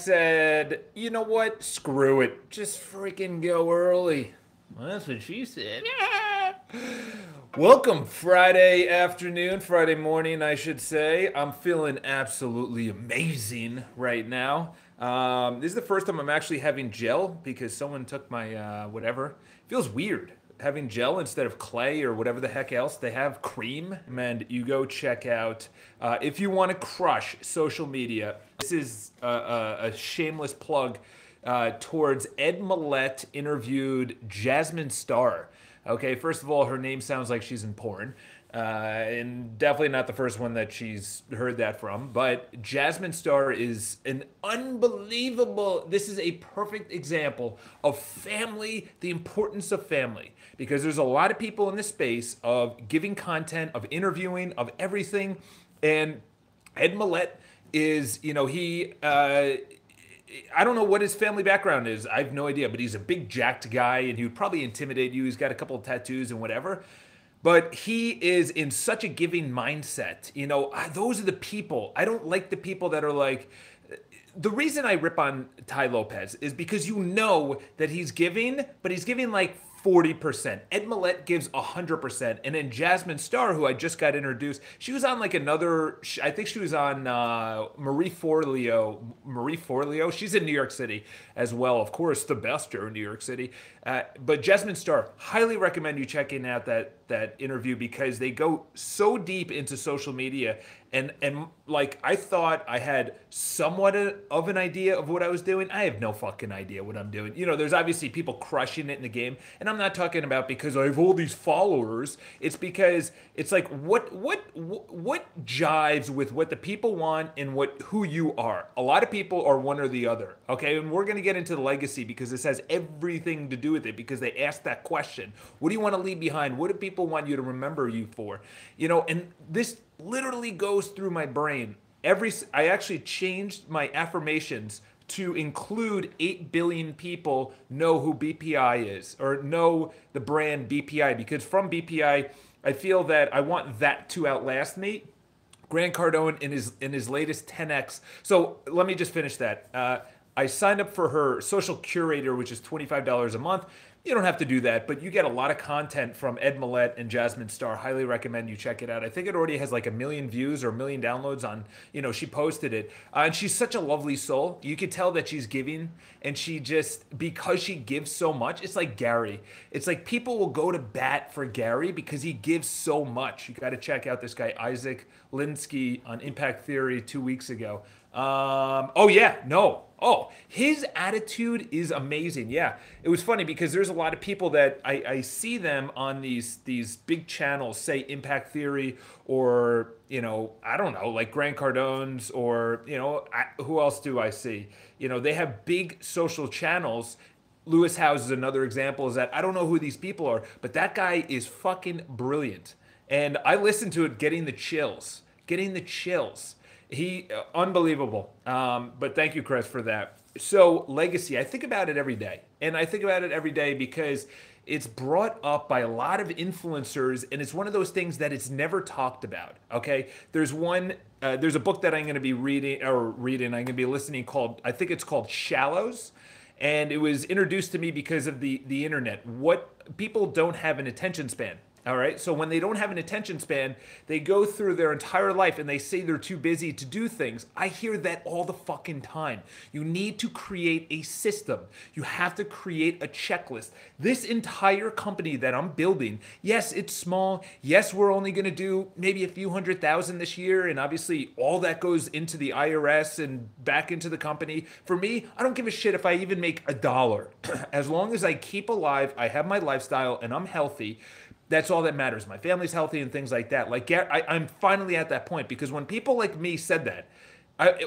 said, you know what? Screw it. Just freaking go early. Well, that's what she said. Welcome Friday afternoon, Friday morning, I should say. I'm feeling absolutely amazing right now. This is the first time I'm actually having gel because someone took my whatever. Feels weird having gel instead of clay or whatever the heck else. They have cream, and you go check out if you want to crush social media. This is a shameless plug towards Ed Millette interviewed Jasmine Star. Okay, first of all, her name sounds like she's in porn. And definitely not the first one that she's heard that from. But Jasmine Star is an unbelievable, this is a perfect example of family, the importance of family. Because there's a lot of people in this space of giving content, of interviewing, of everything. And Ed Millette is, I don't know what his family background is. I have no idea, but he's a big jacked guy and he would probably intimidate you. He's got a couple of tattoos and whatever. But he is in such a giving mindset. Those are the people. I don't like the people that are like, the reason I rip on Ty Lopez is because you know that he's giving, but he's giving like 40%. Ed Millette gives 100%. And then Jasmine Star, who I just got introduced, she was on like another, I think she was on Marie Forleo. Marie Forleo, she's in New York City as well. Of course, the best here in New York City. But Jasmine Star, highly recommend you checking out that interview because they go so deep into social media. And like I thought I had somewhat of an idea of what I was doing. I have no fucking idea what I'm doing. There's obviously people crushing it in the game, and I'm not talking about because I have all these followers. It's because it's like what jives with what the people want and who you are. A lot of people are one or the other. Okay, and we're gonna get into the legacy because this has everything to do with it because they asked that question. What do you want to leave behind? What do people want you to remember you for? And this literally goes through my brain. I actually changed my affirmations to include 8 billion people know who BPI is or know the brand BPI because from BPI, I feel that I want that to outlast me. Grant Cardone in his latest 10x. So let me just finish that. I signed up for her social curator, which is $25 a month. You don't have to do that, but you get a lot of content from Ed Millette and Jasmine Star. Highly recommend you check it out. I think it already has like 1 million views or 1 million downloads on, she posted it. And she's such a lovely soul. You can tell that she's giving, and because she gives so much, it's like Gary. It's like people will go to bat for Gary because he gives so much. You got to check out this guy, Isaac Linsky on Impact Theory 2 weeks ago. His attitude is amazing. Yeah, it was funny because there's a lot of people that I see them on these big channels, say Impact Theory or I don't know, like Grant Cardone's or who else do I see? They have big social channels. Lewis Howes is another example. Is that I don't know who these people are, but that guy is fucking brilliant, and I listened to it, getting the chills. He unbelievable. But thank you, Chris, for that. So legacy, I think about it every day, and I think about it every day because it's brought up by a lot of influencers, and it's one of those things that it's never talked about. Okay, there's a book that I'm going to be reading. I'm going to be listening called, I think it's called Shallows. And it was introduced to me because of the internet. What people don't have an attention span. All right. So when they don't have an attention span, they go through their entire life and they say they're too busy to do things. I hear that all the fucking time. You need to create a system. You have to create a checklist. This entire company that I'm building, yes, it's small. Yes, we're only going to do maybe a few 100,000 this year. And obviously all that goes into the IRS and back into the company. For me, I don't give a shit if I even make $1. As long as I keep alive, I have my lifestyle and I'm healthy. That's all that matters. My family's healthy and things like that. Like I'm finally at that point because when people like me said that,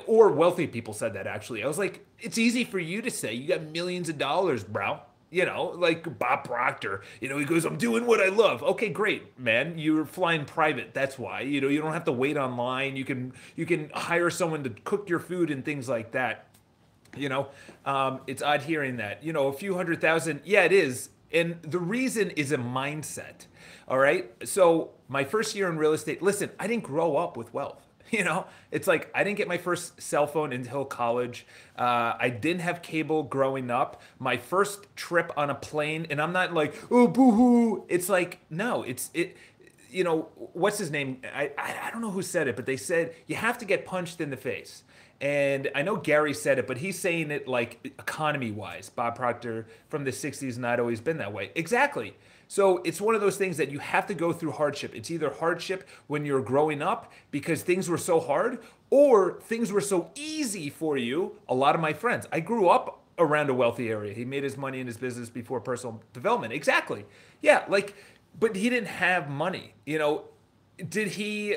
or wealthy people said that actually, I was like, it's easy for you to say. You got millions of dollars, bro. Like Bob Proctor, he goes, I'm doing what I love. Okay, great, man. You're flying private. That's why, you don't have to wait online. You can hire someone to cook your food and things like that. It's odd hearing that, a few 100,000. Yeah, it is. And the reason is a mindset. All right. So my first year in real estate, listen, I didn't grow up with wealth. It's like I didn't get my first cell phone until college. I didn't have cable growing up. My first trip on a plane, and I'm not like, oh, boo hoo. It's like, no, what's his name? I don't know who said it, but they said you have to get punched in the face. And I know Gary said it, but he's saying it like economy wise. Bob Proctor from the 60s, not always been that way. Exactly. So it's one of those things that you have to go through hardship. It's either hardship when you're growing up because things were so hard, or things were so easy for you. A lot of my friends, I grew up around a wealthy area. He made his money in his business before personal development. Exactly. Yeah, like, but he didn't have money. Did he,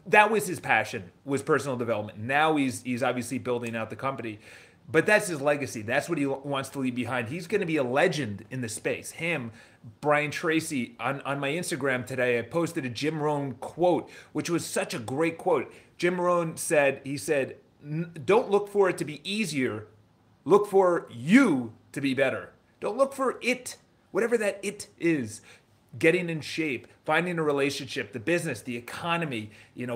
that was his passion, was personal development. Now he's obviously building out the company. But that's his legacy. That's what he wants to leave behind. He's going to be a legend in the space. Him, Brian Tracy. On my Instagram today, I posted a Jim Rohn quote, which was such a great quote. Jim Rohn said, don't look for it to be easier. Look for you to be better. Don't look for it, whatever that it is. Getting in shape, finding a relationship, the business, the economy,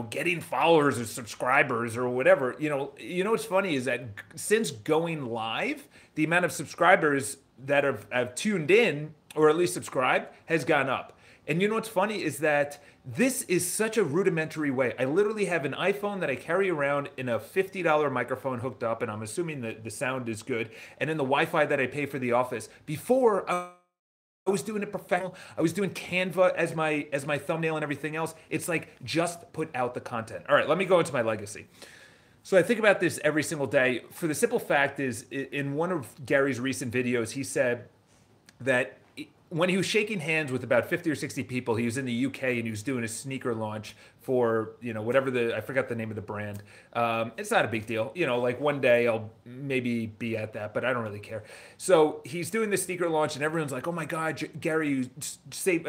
getting followers or subscribers or whatever. What's funny is that since going live, the amount of subscribers that have tuned in or at least subscribed has gone up. And what's funny is that this is such a rudimentary way. I literally have an iPhone that I carry around in a $50 microphone hooked up, and I'm assuming that the sound is good, and then the Wi-Fi that I pay for the office. Before, I was doing it professional. I was doing Canva as my thumbnail and everything else. It's like, just put out the content. All right, let me go into my legacy. So I think about this every single day. For the simple fact is, in one of Gary's recent videos, he said that when he was shaking hands with about 50 or 60 people, he was in the UK and he was doing a sneaker launch for, whatever I forgot the name of the brand. It's not a big deal. Like one day I'll maybe be at that, but I don't really care. So he's doing the sneaker launch and everyone's like, oh my God, Gary, you saved,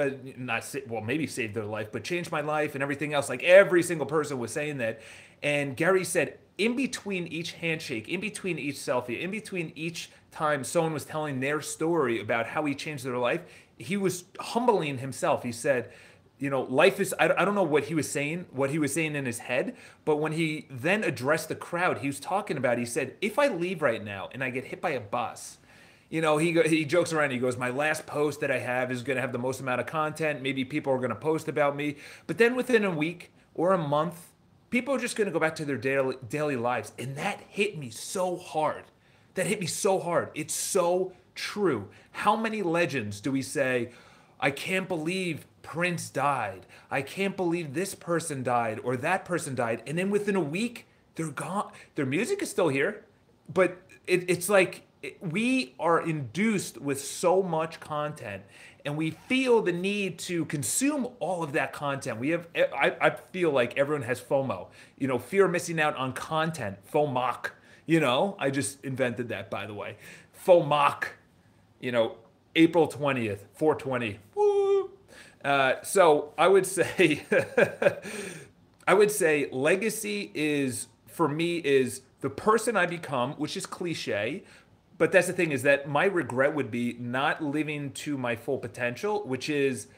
maybe saved their life, but changed my life and everything else. Like every single person was saying that. And Gary said, in between each handshake, in between each selfie, in between each time someone was telling their story about how he changed their life, he was humbling himself. He said, life is, I don't know what he was saying in his head, but when he then addressed the crowd, he was talking about, he said, if I leave right now and I get hit by a bus, he jokes around. He goes, my last post that I have is going to have the most amount of content. Maybe people are going to post about me. But then within a week or a month, people are just going to go back to their daily lives. And that hit me so hard. It's so true. How many legends do we say, I can't believe Prince died. I can't believe this person died or that person died. And then within a week, they're gone. Their music is still here. But it's like we are induced with so much content, and we feel the need to consume all of that content. I feel like everyone has FOMO, fear of missing out on content, FOMOC. I just invented that, by the way. FOMOC, April 20th, 420. Woo! So I would say, legacy is, for me, is the person I become, which is cliche. But that's the thing, is that my regret would be not living to my full potential, which is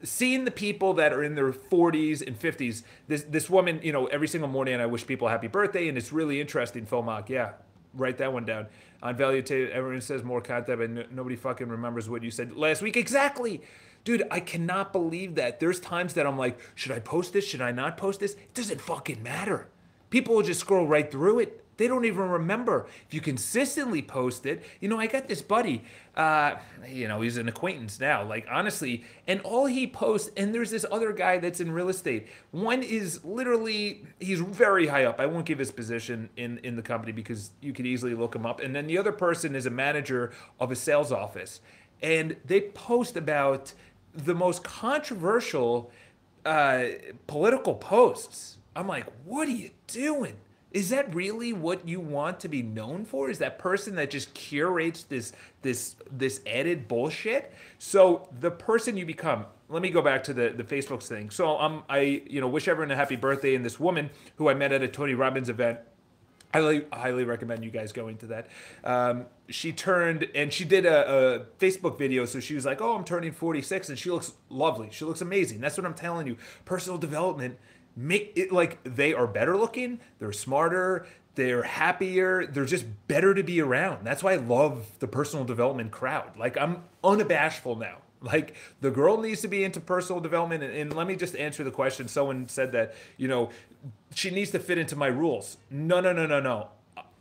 seeing the people that are in their 40s and 50s. This woman, every single morning I wish people a happy birthday, and it's really interesting, FOMOC. Yeah, write that one down. On Value Tape, everyone says more content, but nobody fucking remembers what you said last week. Exactly. Dude, I cannot believe that. There's times that I'm like, should I post this? Should I not post this? It doesn't fucking matter. People will just scroll right through it. They don't even remember. If you consistently post it, I got this buddy, he's an acquaintance now, like honestly, and all he posts, and there's this other guy that's in real estate. One is literally, he's very high up. I won't give his position in the company because you could easily look him up. And then the other person is a manager of a sales office. And they post about the most controversial political posts. I'm like, what are you doing? Is that really what you want to be known for? Is that person that just curates this added bullshit? So the person you become. Let me go back to the Facebook thing. So I wish everyone a happy birthday, and this woman who I met at a Tony Robbins event, Highly recommend you guys going to that. She turned and she did a Facebook video. So she was like, "Oh, I'm turning 46," and she looks lovely. She looks amazing. That's what I'm telling you. Personal development make it like they are better looking. They're smarter. They're happier. They're just better to be around. That's why I love the personal development crowd. Like I'm unabashful now. Like the girl needs to be into personal development. And let me just answer the question. Someone said that, she needs to fit into my rules. No, no, no, no, no.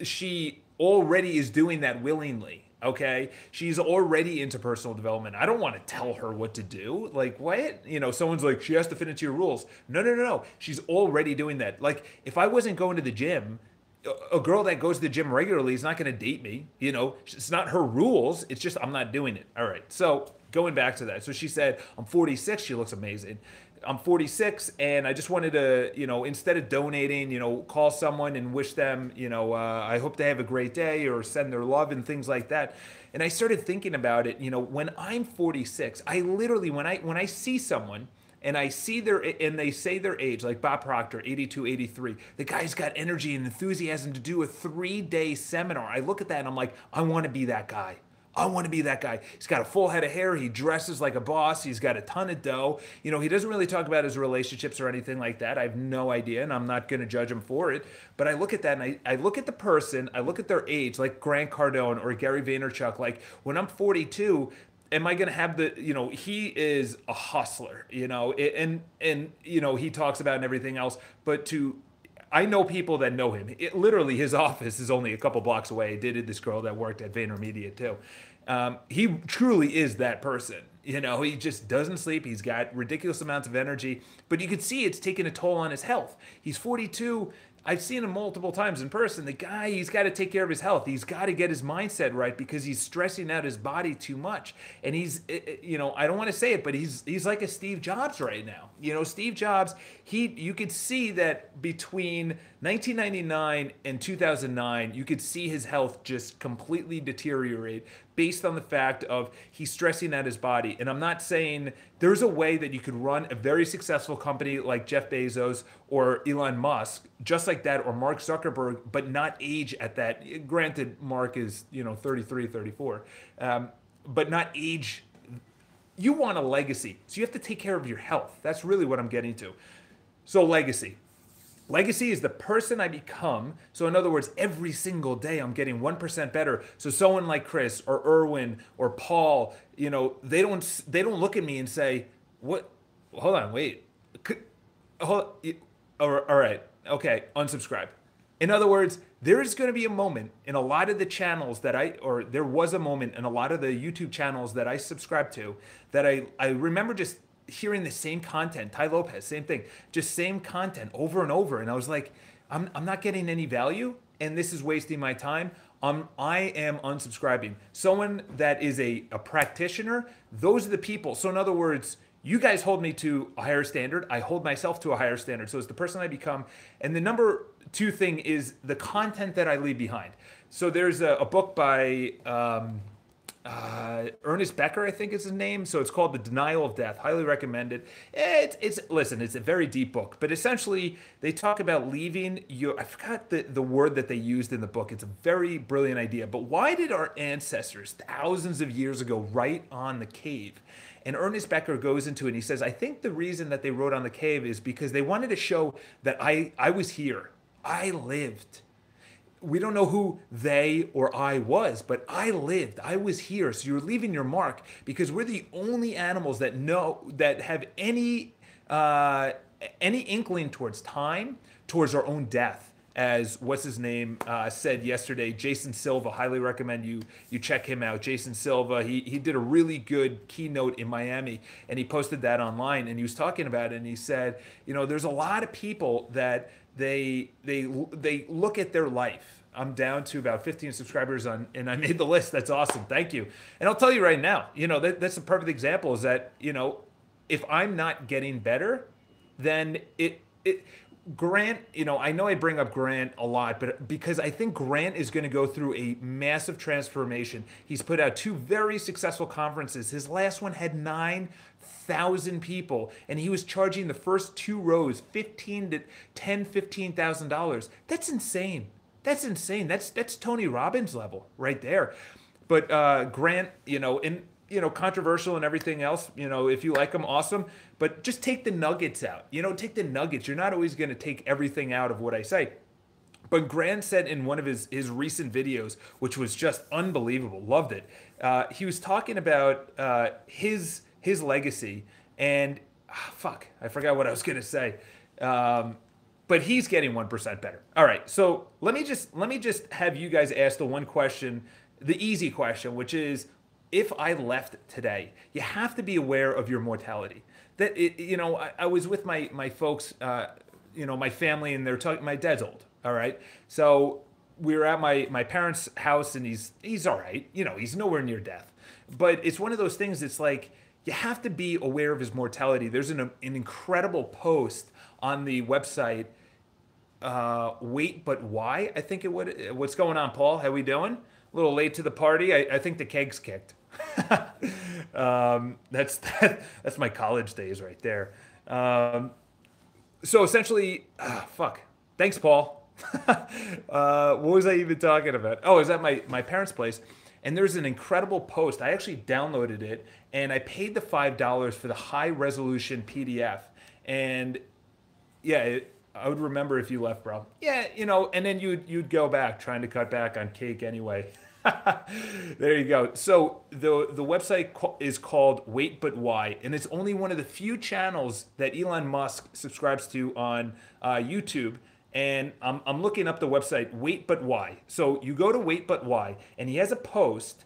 She already is doing that willingly. Okay. She's already into personal development. I don't want to tell her what to do. Like, what? Someone's like, she has to fit into your rules. No, no, no, no. She's already doing that. Like, if I wasn't going to the gym, a girl that goes to the gym regularly is not going to date me. It's not her rules. It's just I'm not doing it. All right. So going back to that. So she said, I'm 46. She looks amazing. I'm 46 and I just wanted to, instead of donating, call someone and wish them, I hope they have a great day or send their love and things like that. And I started thinking about it, when I'm 46, I literally, when I see someone and I see and they say their age, like Bob Proctor, 82, 83, the guy's got energy and enthusiasm to do a 3-day seminar. I look at that and I'm like, I want to be that guy. I want to be that guy. He's got a full head of hair. He dresses like a boss. He's got a ton of dough. He doesn't really talk about his relationships or anything like that. I have no idea, and I'm not going to judge him for it. But I look at that, and I look at the person. I look at their age, like Grant Cardone or Gary Vaynerchuk. Like, when I'm 42, am I going to have he is a hustler, and he talks about and everything else. But I know people that know him. Literally, his office is only a couple blocks away. I dated this girl that worked at VaynerMedia too. He truly is that person. He just doesn't sleep. He's got ridiculous amounts of energy, but you could see it's taking a toll on his health. He's 42. I've seen him multiple times in person. The guy, he's got to take care of his health. He's got to get his mindset right because he's stressing out his body too much. And he's, I don't want to say it, but he's like a Steve Jobs right now. Steve Jobs, you could see that between 1999 and 2009, you could see his health just completely deteriorate based on the fact of he's stressing out his body. And I'm not saying there's a way that you could run a very successful company like Jeff Bezos or Elon Musk, just like that, or Mark Zuckerberg, but not age at that. Granted, Mark is, 33, 34, but not age. You want a legacy. So you have to take care of your health. That's really what I'm getting to. So legacy. Legacy is the person I become. So in other words, every single day I'm getting 1% better. So someone like Chris or Erwin or Paul, they don't look at me and say, "What? Hold on, wait. All right, okay, unsubscribe." In other words, there is going to be a moment in a lot of the channels there was a moment in a lot of the YouTube channels that I subscribe to that I remember just hearing the same content. Ty Lopez, same thing, just same content over and over. And I was like, I'm not getting any value and this is wasting my time. I am unsubscribing. Someone that is a practitioner, those are the people. So in other words, you guys hold me to a higher standard. I hold myself to a higher standard. So it's the person I become. And the number 2 thing is the content that I leave behind. So there's a book by Ernest Becker, I think is his name. So it's called The Denial of Death. Highly recommend it. Listen, it's a very deep book, but essentially they talk about leaving I forgot the word that they used in the book. It's a very brilliant idea. But why did our ancestors thousands of years ago write on the cave? And Ernest Becker goes into it and he says, I think the reason that they wrote on the cave is because they wanted to show that I was here. I lived. We don't know who they or I was, but I lived. I was here. So you're leaving your mark because we're the only animals that have any inkling towards time, towards our own death. As what's his name said yesterday, Jason Silva. Highly recommend you check him out. Jason Silva. He did a really good keynote in Miami, and he posted that online. And he was talking about it, and he said, there's a lot of people that they look at their life. I'm down to about 15 subscribers and I made the list. That's awesome. Thank you. And I'll tell you right now, that's a perfect example. Is that if I'm not getting better, then Grant, I know I bring up Grant a lot, but because I think Grant is going to go through a massive transformation. He's put out 2 very successful conferences. His last one had 9,000 people, and he was charging the first 2 rows $15,000 to $15,000. That's insane. That's insane. That's Tony Robbins level right there. But Grant, controversial and everything else. If you like him, awesome. But just take the nuggets out. Take the nuggets. You're not always going to take everything out of what I say. But Grant said in one of his recent videos, which was just unbelievable, loved it. He was talking about his legacy, and fuck, I forgot what I was gonna say. But he's getting 1% better. All right, so let me just have you guys ask the one question, the easy question, which is, if I left today, you have to be aware of your mortality. I was with my folks, my family, and they're talking. My dad's old. All right, so we were at my parents' house, and he's all right. He's nowhere near death, but it's one of those things. It's like you have to be aware of his mortality. There's an incredible post on the website. Wait, but why? I think it would. What's going on, Paul? How we doing? A little late to the party. I think the keg's kicked. That's my college days right there. So essentially, fuck. Thanks, Paul. What was I even talking about? Oh, I was at my parents' place, and there's an incredible post. I actually downloaded it, and I paid the $5 for the high resolution PDF. And yeah, I would remember if you left, bro. Yeah, and then you'd go back trying to cut back on cake anyway. There you go. So the website is called Wait But Why, and it's only one of the few channels that Elon Musk subscribes to on YouTube. And I'm looking up the website Wait But Why. So you go to Wait But Why, and he has a post,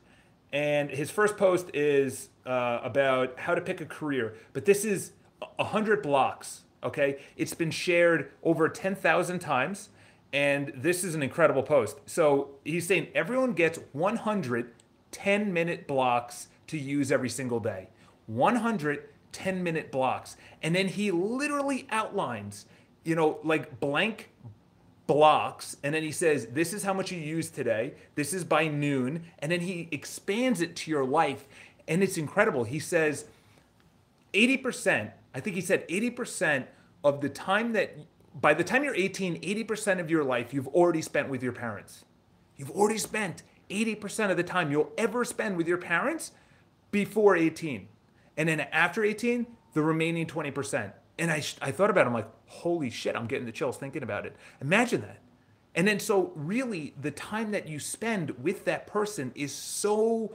and his first post is about how to pick a career. But this is 100 blocks. Okay, it's been shared over 10,000 times. And this is an incredible post. So he's saying everyone gets 100 10-minute blocks to use every single day. 100 10-minute blocks. And then he literally outlines, like blank blocks. And then he says, this is how much you use today. This is by noon. And then he expands it to your life. And it's incredible. He says 80%, I think he said 80% of the time that by the time you're 18, 80% of your life you've already spent with your parents. You've already spent 80% of the time you'll ever spend with your parents before 18. And then after 18, the remaining 20%. And I thought about it, I'm like, holy shit, I'm getting the chills thinking about it. Imagine that. And then so really the time that you spend with that person it's so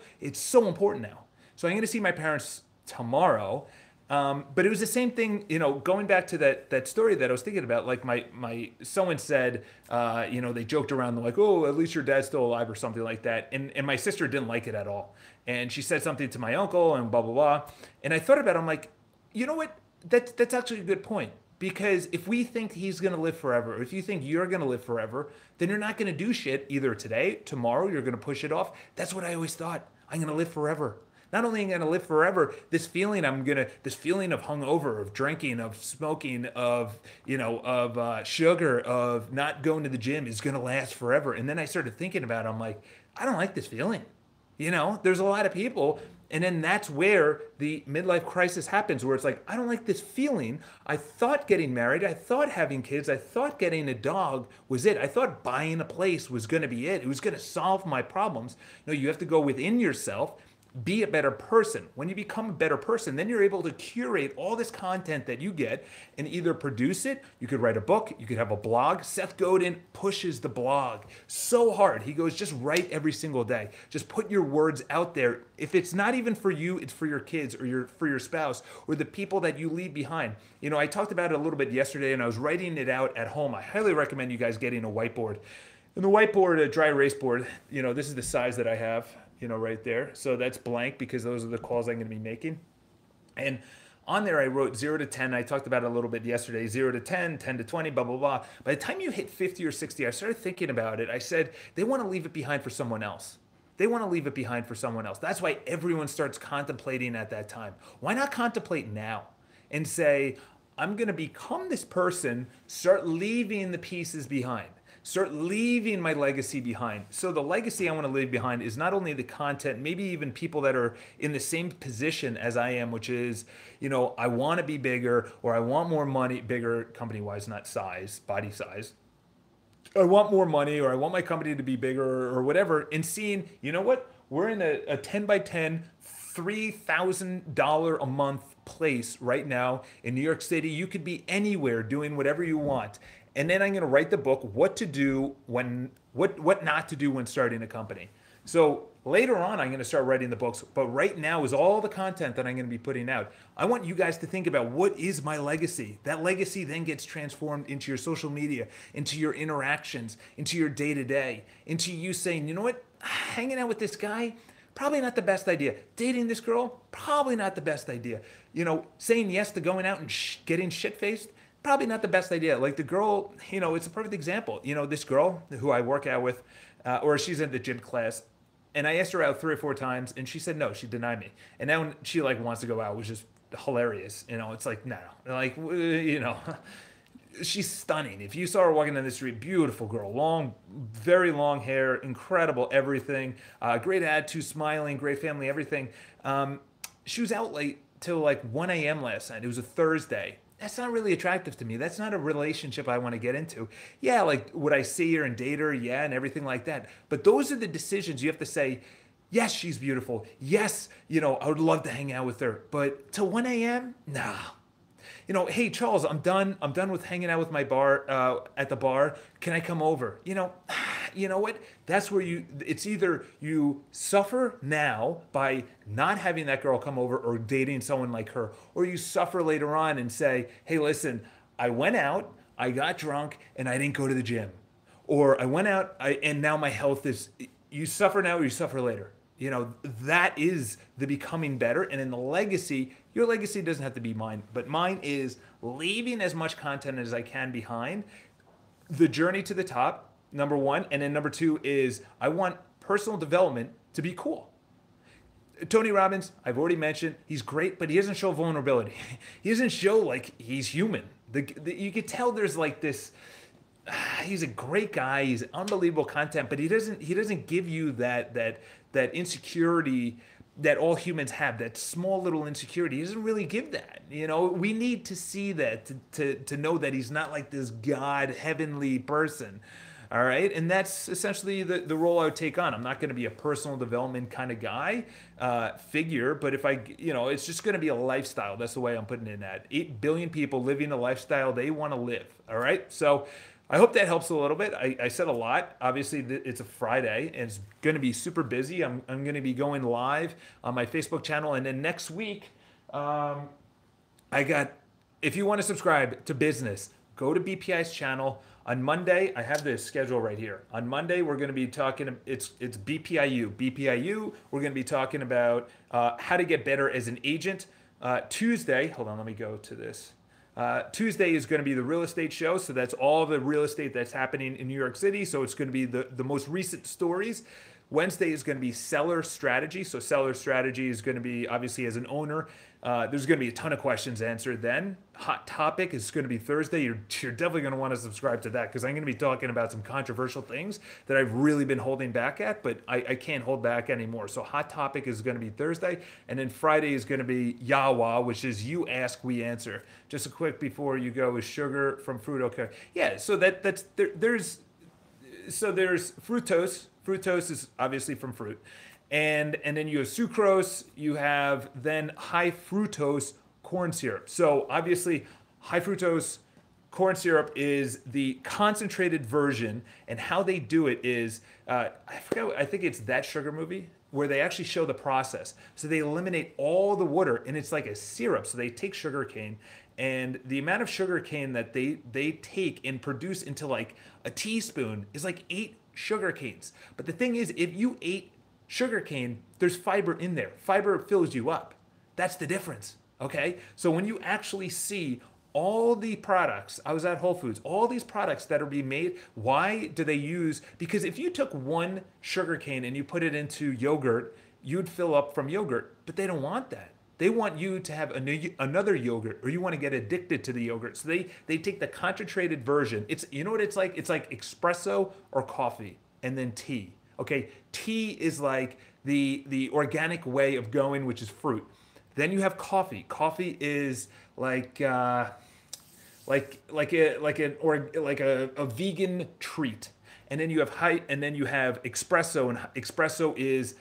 important now. So I'm going to see my parents tomorrow. But it was the same thing, going back to that story that I was thinking about, like my someone said, they joked around, they're like, oh, at least your dad's still alive or something like that. And my sister didn't like it at all. And she said something to my uncle and blah, blah, blah. And I thought about it, I'm like, you know what? That's actually a good point. Because if we think he's going to live forever, or if you think you're going to live forever, then you're not going to do shit either today, tomorrow, you're going to push it off. That's what I always thought. I'm going to live forever. Not only am I going to live forever, this feeling of hungover, of drinking, of smoking, of sugar, of not going to the gym is going to last forever. And then I started thinking about it. I'm like, I don't like this feeling. There's a lot of people. And then that's where the midlife crisis happens, where it's like, I don't like this feeling. I thought getting married, I thought having kids, I thought getting a dog was it. I thought buying a place was going to be it. It was going to solve my problems. No, you have to go within yourself. Be a better person. When you become a better person, then you're able to curate all this content that you get and either produce it. You could write a book. You could have a blog. Seth Godin pushes the blog so hard. He goes, just write every single day. Just put your words out there. If it's not even for you, it's for your kids or for your spouse or the people that you leave behind. I talked about it a little bit yesterday and I was writing it out at home. I highly recommend you guys getting a whiteboard. And the whiteboard, a dry erase board, this is the size that I have. Right there. So that's blank because those are the calls I'm going to be making. And on there, I wrote 0 to 10. I talked about it a little bit yesterday, 0 to 10, 10 to 20, blah, blah, blah. By the time you hit 50 or 60, I started thinking about it. I said, they want to leave it behind for someone else. They want to leave it behind for someone else. That's why everyone starts contemplating at that time. Why not contemplate now and say, I'm going to become this person, start leaving the pieces behind. Start leaving my legacy behind. So the legacy I want to leave behind is not only the content, maybe even people that are in the same position as I am, which is, I want to be bigger or I want more money, bigger company-wise, not size, body size. I want more money, or I want my company to be bigger, or whatever, and seeing, you know what, we're in a 10 by 10, $3,000 a month place right now in New York City. You could be anywhere doing whatever you want. And then I'm going to write the book, what to do when, what not to do when starting a company. So later on, I'm going to start writing the books, but right now is all the content that I'm going to be putting out. I want you guys to think about, what is my legacy? That legacy then gets transformed into your social media, into your interactions, into your day to day, into you saying, you know what, hanging out with this guy, probably not the best idea. Dating this girl, probably not the best idea. You know, saying yes to going out and getting shit faced, probably not the best idea. Like the girl, you know, it's a perfect example. You know, this girl who I work out with, or she's in the gym class, and I asked her out 3 or 4 times, and she said no. She denied me. And now when she like wants to go out, which is hilarious. You know, it's like no, like you know, she's stunning. If you saw her walking down the street, beautiful girl, long, very long hair, incredible everything, great attitude, smiling, great family, everything. She was out late till like 1 a.m. last night. It was a Thursday. That's not really attractive to me. That's not a relationship I want to get into. Yeah, like would I see her and date her? Yeah, and everything like that. But those are the decisions you have to say, yes, she's beautiful. Yes, you know, I would love to hang out with her. But till 1 a.m.? Nah. You know, hey Charles, I'm done with hanging out with my bar at the bar. Can I come over? You know what? That's where it's either you suffer now by not having that girl come over or dating someone like her, or you suffer later on and say, hey, listen, I went out, I got drunk, and I didn't go to the gym. Or I went out, and now my health is, you suffer now or you suffer later. You know, that is the becoming better. And in the legacy, your legacy doesn't have to be mine, but mine is leaving as much content as I can behind. The journey to the top, number one. And then number two is I want personal development to be cool. Tony Robbins, I've already mentioned, he's great, but he doesn't show vulnerability. He doesn't show like he's human. You could tell there's like this, he's a great guy. He's unbelievable content, but he doesn't give you that insecurity that all humans have, that small little insecurity. He doesn't really give that. You know, we need to see that to know that he's not like this God, heavenly person. All right. And that's essentially the role I would take on. I'm not going to be a personal development kind of guy, figure, but if it's just going to be a lifestyle. That's the way I'm putting it at. 8 billion people living a lifestyle they want to live. All right. So I hope that helps a little bit. I said a lot. Obviously, it's a Friday, and it's going to be super busy. I'm going to be going live on my Facebook channel, and then next week, if you want to subscribe to business, go to BPI's channel. On Monday, I have this schedule right here. On Monday, we're going to be talking, it's BPIU. BPIU, we're going to be talking about how to get better as an agent. Tuesday, hold on, let me go to this. Tuesday is going to be the real estate show. So that's all the real estate that's happening in New York City. So it's going to be the most recent stories. Wednesday is going to be seller strategy. So seller strategy is going to be, obviously, as an owner, there's going to be a ton of questions answered then. Hot topic is going to be Thursday. You're definitely going to want to subscribe to that because I'm going to be talking about some controversial things that I've really been holding back at, but I can't hold back anymore. So hot topic is going to be Thursday. And then Friday is going to be Yawa, which is you ask, we answer. Just a quick before you go, is sugar from fruit okay? Yeah, so there's fructose. Fructose is obviously from fruit. And then you have sucrose, you have then high fructose corn syrup. So obviously high fructose corn syrup is the concentrated version, and how they do it is, I think it's That Sugar Movie, where they actually show the process. So they eliminate all the water, and it's like a syrup. So they take sugar cane, and the amount of sugar cane that they take and produce into like a teaspoon is like 8 sugar canes. But the thing is, if you ate sugar cane, there's fiber in there. Fiber fills you up. That's the difference, okay? So when you actually see all the products, I was at Whole Foods, all these products that are being made, why do they use, because if you took one sugar cane and you put it into yogurt, you'd fill up from yogurt, but they don't want that. They want you to have another yogurt, or you want to get addicted to the yogurt. So they take the concentrated version. It's, you know what it's like? It's like espresso or coffee, and then tea. Okay, tea is like the organic way of going, which is fruit. Then you have coffee. Coffee is like like a vegan treat. And then you have and then you have espresso, and espresso is,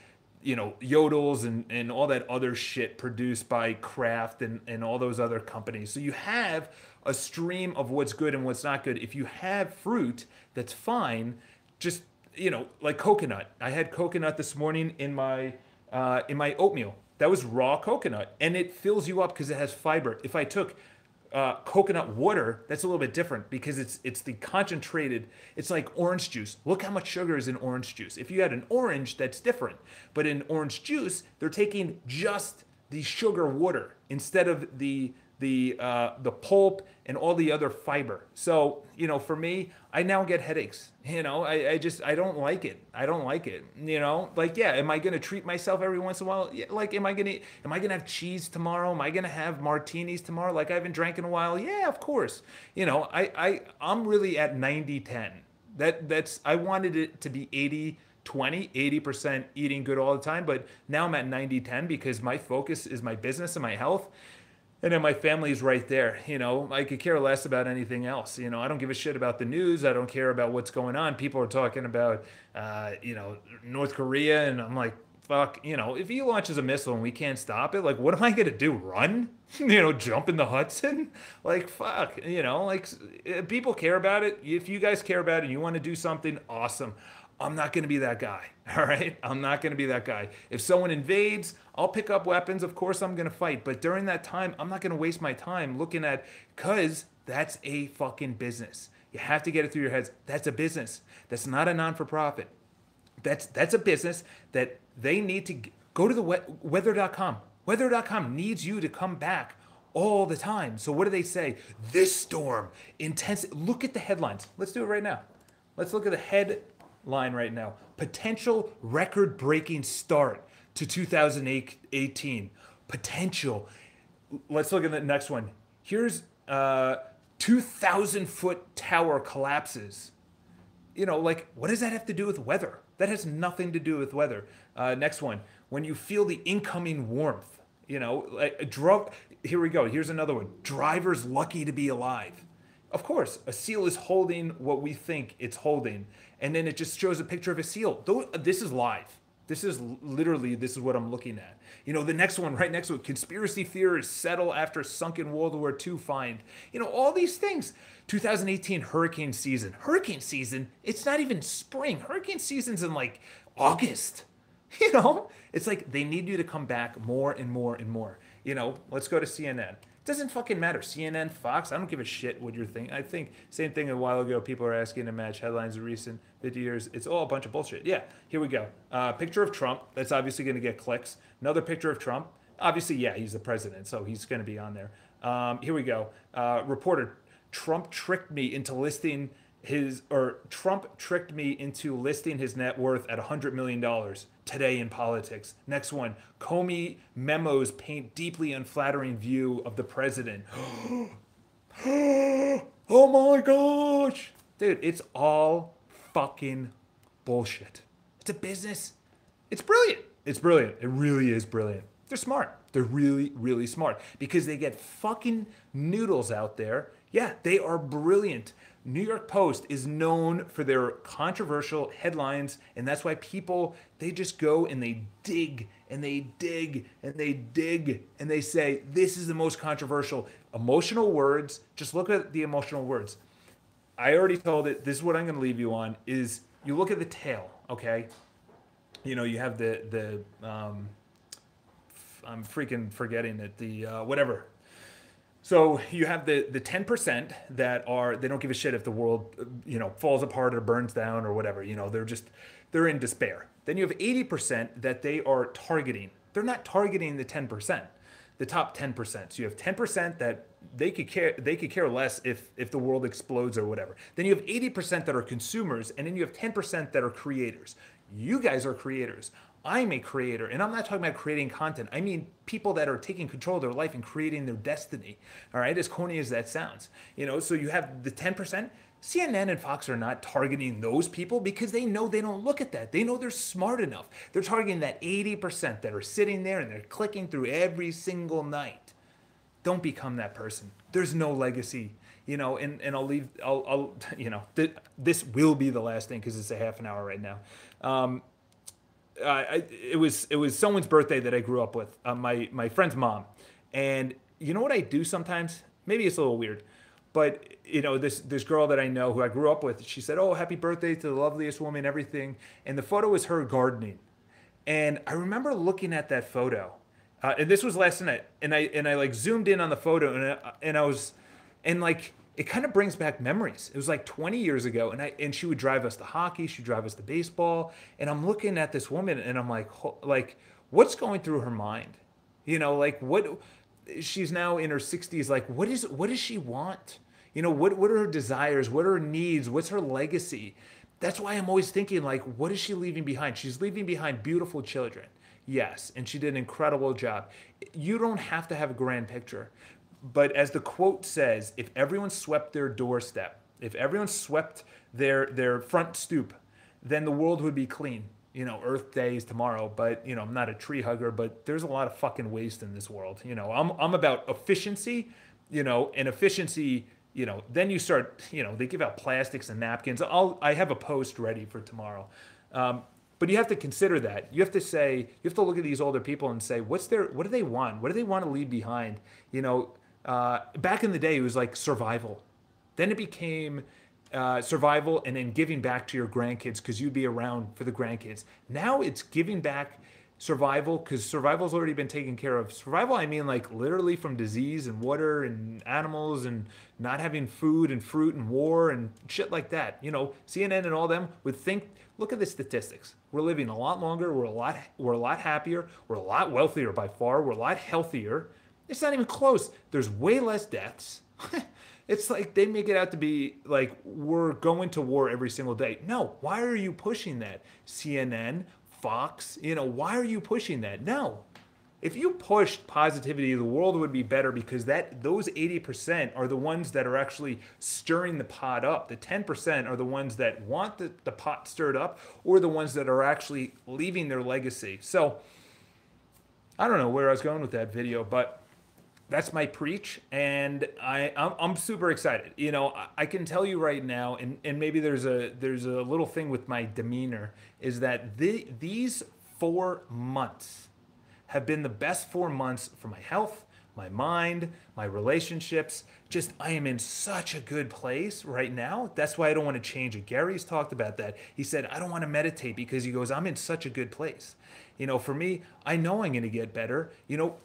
yodels and all that other shit produced by Kraft and all those other companies. So you have a stream of what's good and what's not good. If you have fruit, that's fine. Just, like coconut. I had coconut this morning in my oatmeal. That was raw coconut, and it fills you up because it has fiber. If I took coconut water, that's a little bit different because it's the concentrated. It's like orange juice. Look how much sugar is in orange juice. If you had an orange, that's different. But in orange juice, they're taking just the sugar water instead of the pulp and all the other fiber. So, for me, I now get headaches. I don't like it. I don't like it. Like, yeah, am I gonna treat myself every once in a while? Yeah, like, am I gonna have cheese tomorrow? Am I gonna have martinis tomorrow? Like I haven't drank in a while? Yeah, of course. I'm really at 90-10. I wanted it to be 80-20, 80% eating good all the time, but now I'm at 90-10 because my focus is my business and my health. And then my family's right there. I could care less about anything else. I don't give a shit about the news. I don't care about what's going on. People are talking about, North Korea, and I'm like, fuck. If he launches a missile and we can't stop it, like, what am I gonna do? Run? Jump in the Hudson? Like, fuck. Like, people care about it. If you guys care about it and you want to do something, awesome. I'm not going to be that guy. All right. I'm not going to be that guy. If someone invades, I'll pick up weapons. Of course, I'm going to fight. But during that time, I'm not going to waste my time looking at, because that's a fucking business. You have to get it through your heads. That's a business. That's not a non-for-profit. That's a business that they need to go to the weather.com. Weather.com needs you to come back all the time. So what do they say? This storm, intense. Look at the headlines. Let's do it right now. Let's look at the headline right now. Potential record-breaking start to 2018. Potential. Let's look at the next one. Here's 2,000-foot tower collapses. Like, what does that have to do with weather? That has nothing to do with weather. Next one. When you feel the incoming warmth, like a drug. Here we go. Here's another one. Drivers lucky to be alive. Of course, a seal is holding what we think it's holding, and then it just shows a picture of a seal. This is live. This is what I'm looking at. The next one, right next to it, conspiracy theorists settle after sunken World War II find. All these things. 2018 hurricane season. Hurricane season, it's not even spring. Hurricane season's in like August. It's like they need you to come back more and more and more. Let's go to CNN. Doesn't fucking matter. CNN, Fox, I don't give a shit what you're thinking. I think same thing a while ago. People are asking to match headlines of recent 50 years. It's all a bunch of bullshit. Yeah, here we go. Picture of Trump. That's obviously going to get clicks. Another picture of Trump. Obviously, yeah, he's the president, so he's going to be on there. Here we go. Reporter, Trump tricked me into listing his net worth at $100 million today in politics. Next one, Comey memos paint deeply unflattering view of the president. Oh my gosh. Dude, it's all fucking bullshit. It's a business. It's brilliant. It's brilliant. It really is brilliant. They're smart. They're really, really smart because they get fucking noodles out there. Yeah, they are brilliant. New York Post is known for their controversial headlines, and that's why people, they just go and they dig and they dig and they dig and they say, this is the most controversial. Emotional words, just look at the emotional words. I already told it, this is what I'm going to leave you on, is you look at the tail, okay? You have I'm freaking forgetting it, whatever. So you have the 10% that they don't give a shit if the world, falls apart or burns down or whatever. They're in despair. Then you have 80% that they are targeting. They're not targeting the 10%, the top 10%. So you have 10% that they could care less if the world explodes or whatever. Then you have 80% that are consumers, and then you have 10% that are creators. You guys are creators. I'm a creator, and I'm not talking about creating content. I mean people that are taking control of their life and creating their destiny. All right, as corny as that sounds. So you have the 10%. CNN and Fox are not targeting those people because they know they don't look at that. They know they're smart enough. They're targeting that 80% that are sitting there and they're clicking through every single night. Don't become that person. There's no legacy and I'll this will be the last thing because it's a half an hour right now. Um, it was someone's birthday that I grew up with, my friend's mom, and you know what I do sometimes? Maybe it's a little weird, but this girl that I know who I grew up with, she said, "Oh, happy birthday to the loveliest woman, everything," and the photo was her gardening, and I remember looking at that photo, and this was last night, and I like zoomed in on the photo, and I was, and like it kind of brings back memories. It was like 20 years ago, and she would drive us to hockey, she'd drive us to baseball, and I'm looking at this woman, and I'm like, like what's going through her mind? Like what? She's now in her 60s. Like what does she want? What are her desires? What are her needs? What's her legacy? That's why I'm always thinking, like, what is she leaving behind? She's leaving behind beautiful children. Yes, and she did an incredible job. You don't have to have a grand picture. But as the quote says, if everyone swept their doorstep, if everyone swept their front stoop, then the world would be clean. Earth Day is tomorrow, but I'm not a tree hugger, but there's a lot of fucking waste in this world. I'm about efficiency, and efficiency, then you start, they give out plastics and napkins. I have a post ready for tomorrow. But you have to consider that. You have to look at these older people and say, what do they want? What do they want to leave behind? Back in the day, it was like survival. Then it became survival and then giving back to your grandkids because you'd be around for the grandkids. Now it's giving back survival because survival's already been taken care of. Survival, I mean like literally from disease and water and animals and not having food and fruit and war and shit like that. CNN and all them would think, look at the statistics. We're living a lot longer. We're a lot happier. We're a lot wealthier by far. We're a lot healthier. It's not even close. There's way less deaths. It's like they make it out to be like we're going to war every single day. No, why are you pushing that? CNN, Fox, why are you pushing that? No. If you pushed positivity, the world would be better because those 80% are the ones that are actually stirring the pot up. The 10% are the ones that want the pot stirred up or the ones that are actually leaving their legacy. So I don't know where I was going with that video, but that's my preach, and I'm super excited. I can tell you right now, and maybe there's a little thing with my demeanor, is that these 4 months have been the best 4 months for my health, my mind, my relationships. Just, I am in such a good place right now. That's why I don't want to change it. Gary's talked about that. He said, I don't want to meditate because he goes, I'm in such a good place. For me, I know I'm going to get better.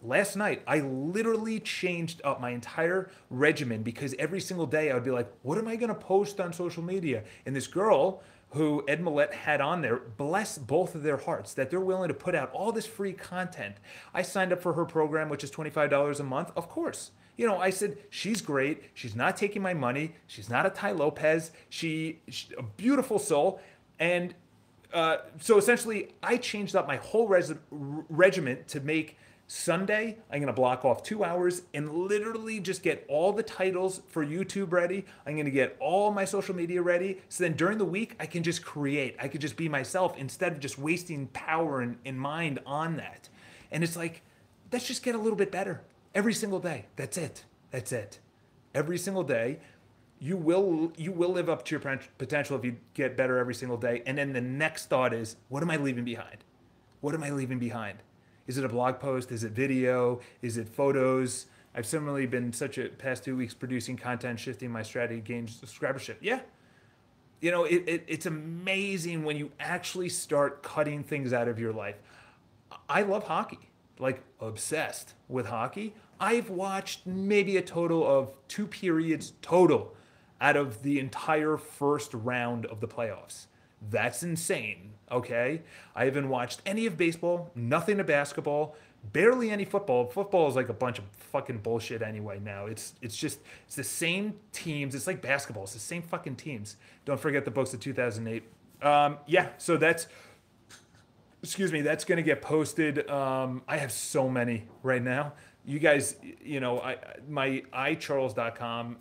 Last night, I literally changed up my entire regimen because every single day I would be like, what am I going to post on social media? And this girl who Ed Millett had on there, bless both of their hearts that they're willing to put out all this free content. I signed up for her program, which is $25 a month. Of course. I said, she's great. She's not taking my money. She's not a Ty Lopez. She's a beautiful soul. And so essentially, I changed up my whole regimen to make Sunday, I'm going to block off 2 hours and literally just get all the titles for YouTube ready. I'm going to get all my social media ready. So then during the week, I can just create. I could just be myself instead of just wasting power and mind on that. And it's like, let's just get a little bit better every single day. That's it. That's it. Every single day. You will live up to your potential if you get better every single day. And then the next thought is, what am I leaving behind? What am I leaving behind? Is it a blog post? Is it video? Is it photos? I've similarly been past 2 weeks producing content, shifting my strategy, gain subscribership. Yeah. It's amazing when you actually start cutting things out of your life. I love hockey, like obsessed with hockey. I've watched maybe a total of 2 periods total out of the entire first round of the playoffs. That's insane, okay? I haven't watched any of baseball, nothing of basketball, barely any football. Football is like a bunch of fucking bullshit anyway now. It's the same teams. It's like basketball. It's the same fucking teams. Don't forget the books of 2008. So that's going to get posted. I have so many right now. You guys, my iCharles.com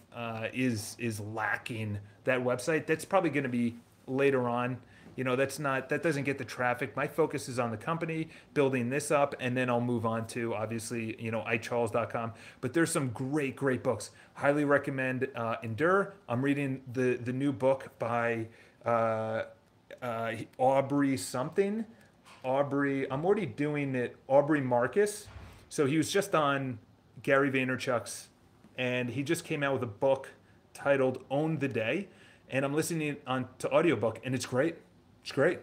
is lacking that website. That's probably going to be later on. that doesn't get the traffic. My focus is on the company, building this up, and then I'll move on to obviously, icharles.com. But there's some great books. Highly recommend Endure. I'm reading the new book by Aubrey something. I'm already doing it. Aubrey Marcus. So he was just on Gary Vaynerchuk's, and he just came out with a book titled Own the Day. And I'm listening on to audiobook, and it's great. It's great.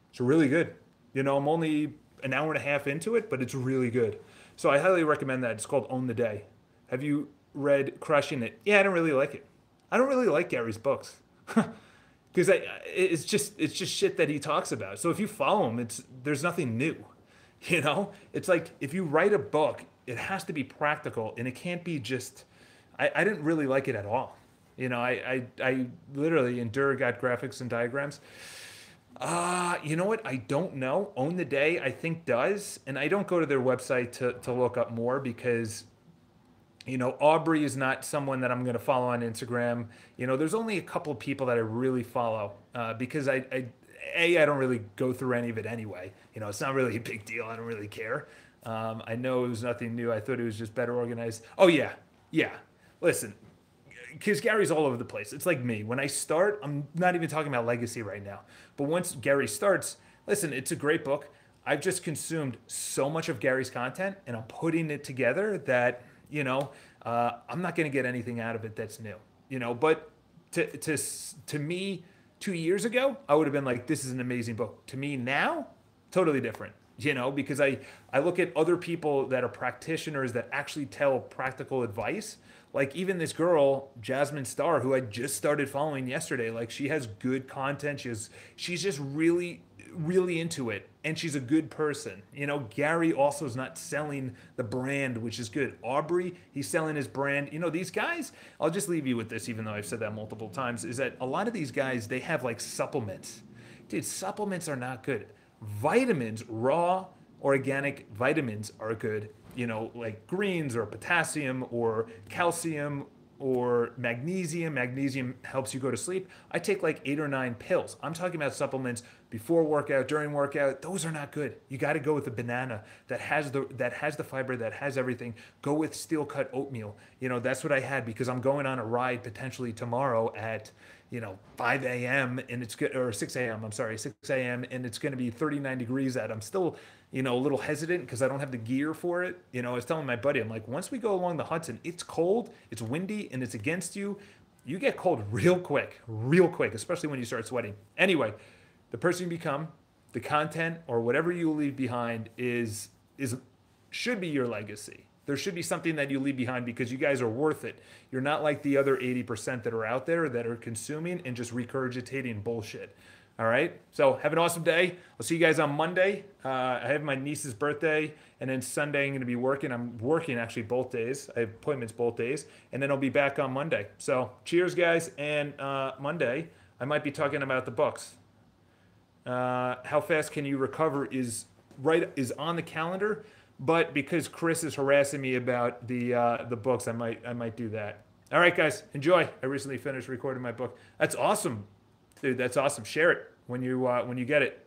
It's really good. I'm only an hour and a half into it, but it's really good. So I highly recommend that. It's called Own the Day. Have you read Crushing It? Yeah, I don't really like it. I don't really like Gary's books. Because it's just shit that he talks about. So if you follow him, there's nothing new. It's like if you write a book, it has to be practical, and it can't be just. I didn't really like it at all. I literally Endure got graphics and diagrams. You know what? I don't know. Own the Day, I think does, and I don't go to their website to look up more because. Aubrey is not someone that I'm going to follow on Instagram. There's only a couple of people that I really follow because I don't really go through any of it anyway. It's not really a big deal. I don't really care. I know it was nothing new. I thought it was just better organized. Oh, yeah. Yeah. Listen, because Gary's all over the place. It's like me. When I start, I'm not even talking about legacy right now. But once Gary starts, listen, it's a great book. I've just consumed so much of Gary's content, and I'm putting it together that... I'm not going to get anything out of it that's new, but to me 2 years ago, I would have been like, this is an amazing book. To me now, totally different, because I look at other people that are practitioners that actually tell practical advice. Like even this girl, Jasmine Star, who I just started following yesterday, like she has good content. She's just really into it, and she's a good person. Gary also is not selling the brand, which is good. Aubrey, he's selling his brand. These guys, I'll just leave you with this, even though I've said that multiple times, is that a lot of these guys, they have like supplements. Dude, supplements are not good. Vitamins, raw organic vitamins are good. Like greens or potassium or calcium or magnesium. Magnesium helps you go to sleep. I take like 8 or 9 pills. I'm talking about supplements before workout, during workout. Those are not good. You got to go with a banana that has the fiber, that has everything. Go with steel cut oatmeal. That's what I had because I'm going on a ride potentially tomorrow at 5 a.m. and it's good, or 6 a.m. I'm sorry, 6 a.m. and it's going to be 39 degrees out. I'm still a little hesitant because I don't have the gear for it. I was telling my buddy, I'm like, once we go along the Hudson, it's cold, it's windy, and it's against you. You get cold real quick, especially when you start sweating. Anyway, the person you become, the content, or whatever you leave behind should be your legacy. There should be something that you leave behind because you guys are worth it. You're not like the other 80% that are out there that are consuming and just regurgitating bullshit. All right. So have an awesome day. I'll see you guys on Monday. I have my niece's birthday, and then Sunday I'm going to be working. I'm working actually both days. I have appointments both days, and then I'll be back on Monday. So cheers, guys. And Monday I might be talking about the books. How fast can you recover is on the calendar, but because Chris is harassing me about the books, I might do that. All right, guys, enjoy. I recently finished recording my book. That's awesome. Dude, that's awesome. Share it when you get it.